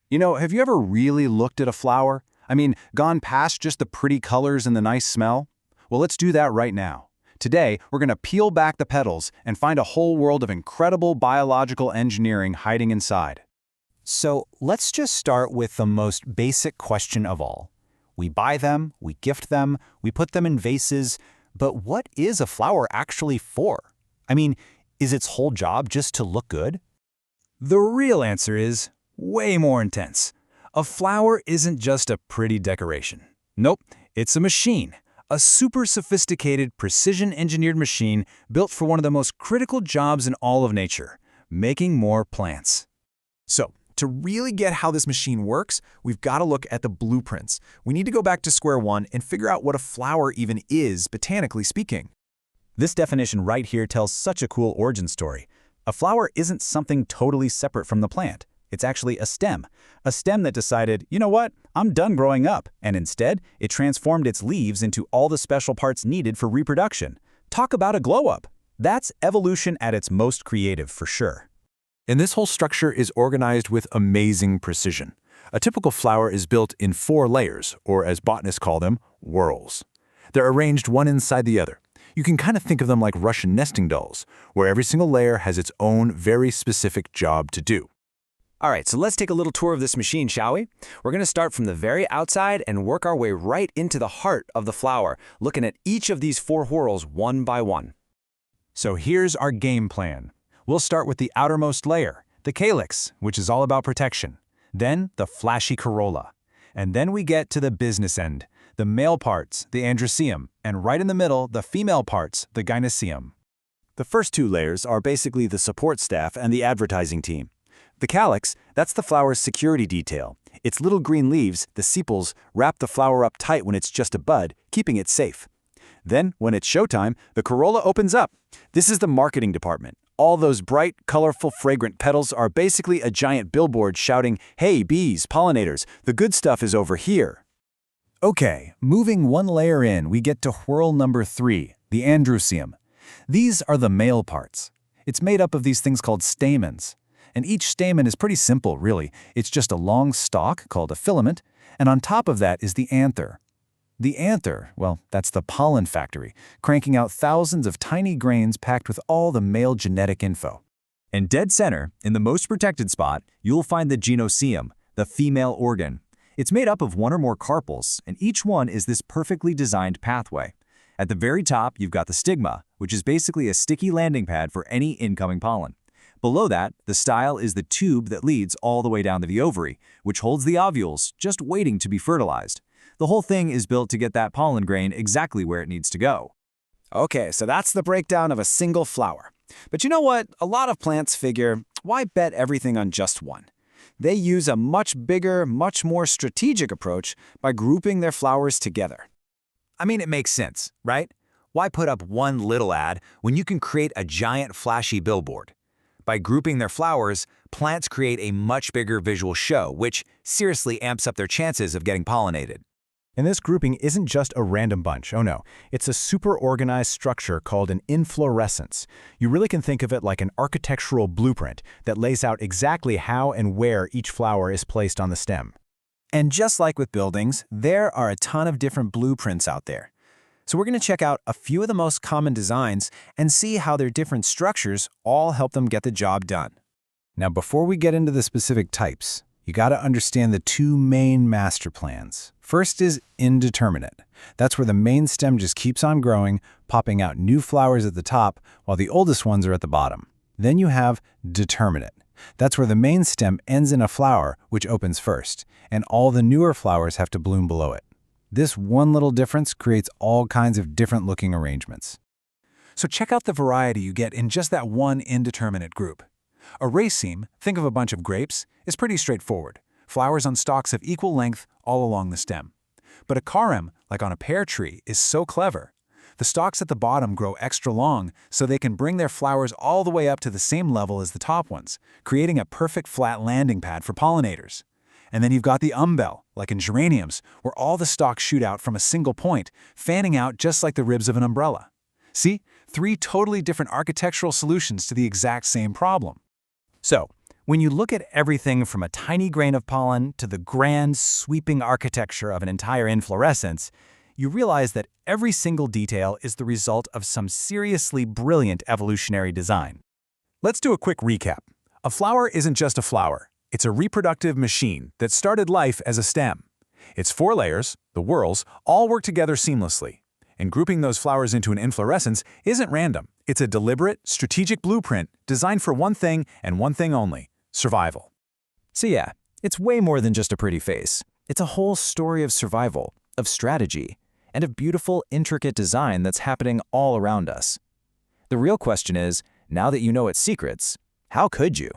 Have you ever really looked at a flower? Gone past just the pretty colors and the nice smell? Well, let's do that right now. Today, we're going to peel back the petals and find a whole world of incredible biological engineering hiding inside. So let's just start with the most basic question of all. We buy them, we gift them, we put them in vases, but what is a flower actually for? Is its whole job just to look good? The real answer is way more intense. A flower isn't just a pretty decoration. Nope, it's a machine. A super sophisticated, precision-engineered machine built for one of the most critical jobs in all of nature, making more plants. So, to really get how this machine works, we've got to look at the blueprints. We need to go back to square one and figure out what a flower even is, botanically speaking. This definition right here tells such a cool origin story. A flower isn't something totally separate from the plant. It's actually a stem that decided, you know what, I'm done growing up, and instead, it transformed its leaves into all the special parts needed for reproduction. Talk about a glow-up. That's evolution at its most creative, for sure. And this whole structure is organized with amazing precision. A typical flower is built in 4 layers, or as botanists call them, whorls. They're arranged one inside the other. You can kind of think of them like Russian nesting dolls, where every single layer has its own very specific job to do. All right, so let's take a little tour of this machine, shall we? We're going to start from the very outside and work our way right into the heart of the flower, looking at each of these 4 whorls one by one. So here's our game plan. We'll start with the outermost layer, the calyx, which is all about protection. Then the flashy corolla. And then we get to the business end, the male parts, the androecium, and right in the middle, the female parts, the gynoecium. The first 2 layers are basically the support staff and the advertising team. The calyx, that's the flower's security detail. Its little green leaves, the sepals, wrap the flower up tight when it's just a bud, keeping it safe. Then, when it's showtime, the corolla opens up. This is the marketing department. All those bright, colorful, fragrant petals are basically a giant billboard shouting, "Hey, bees, pollinators, the good stuff is over here." Okay, moving one layer in, we get to whorl number 3, the androecium. These are the male parts. It's made up of these things called stamens. And each stamen is pretty simple, really. It's just a long stalk called a filament, and on top of that is the anther. The anther, well, that's the pollen factory, cranking out thousands of tiny grains packed with all the male genetic info. And dead center, in the most protected spot, you'll find the gynoecium, the female organ. It's made up of 1 or more carpels, and each one is this perfectly designed pathway. At the very top, you've got the stigma, which is basically a sticky landing pad for any incoming pollen. Below that, the style is the tube that leads all the way down to the ovary, which holds the ovules, just waiting to be fertilized. The whole thing is built to get that pollen grain exactly where it needs to go. Okay, so that's the breakdown of a single flower. But you know what? A lot of plants figure, why bet everything on just one? They use a much bigger, much more strategic approach by grouping their flowers together. It makes sense, right? Why put up one little ad when you can create a giant flashy billboard? By grouping their flowers, plants create a much bigger visual show, which seriously amps up their chances of getting pollinated. And this grouping isn't just a random bunch, oh no. It's a super organized structure called an inflorescence. You really can think of it like an architectural blueprint that lays out exactly how and where each flower is placed on the stem. And just like with buildings, there are a ton of different blueprints out there. So we're going to check out a few of the most common designs and see how their different structures all help them get the job done. Now, before we get into the specific types, you got to understand the 2 main master plans. First is indeterminate. That's where the main stem just keeps on growing, popping out new flowers at the top, while the oldest ones are at the bottom. Then you have determinate. That's where the main stem ends in a flower, which opens first, and all the newer flowers have to bloom below it. This one little difference creates all kinds of different looking arrangements. So check out the variety you get in just that one indeterminate group. A raceme, think of a bunch of grapes, is pretty straightforward. Flowers on stalks of equal length all along the stem. But a carem, like on a pear tree, is so clever. The stalks at the bottom grow extra long so they can bring their flowers all the way up to the same level as the top ones, creating a perfect flat landing pad for pollinators. And then you've got the umbel, like in geraniums, where all the stalks shoot out from a single point, fanning out just like the ribs of an umbrella. See? 3 totally different architectural solutions to the exact same problem. So, When you look at everything from a tiny grain of pollen to the grand, sweeping architecture of an entire inflorescence, you realize that every single detail is the result of some seriously brilliant evolutionary design. Let's do a quick recap. A flower isn't just a flower. It's a reproductive machine that started life as a stem. Its 4 layers, the whorls, all work together seamlessly. And grouping those flowers into an inflorescence isn't random. It's a deliberate, strategic blueprint designed for one thing and one thing only: survival. So yeah, it's way more than just a pretty face. It's a whole story of survival, of strategy, and of beautiful, intricate design that's happening all around us. The real question is, now that you know its secrets, how could you?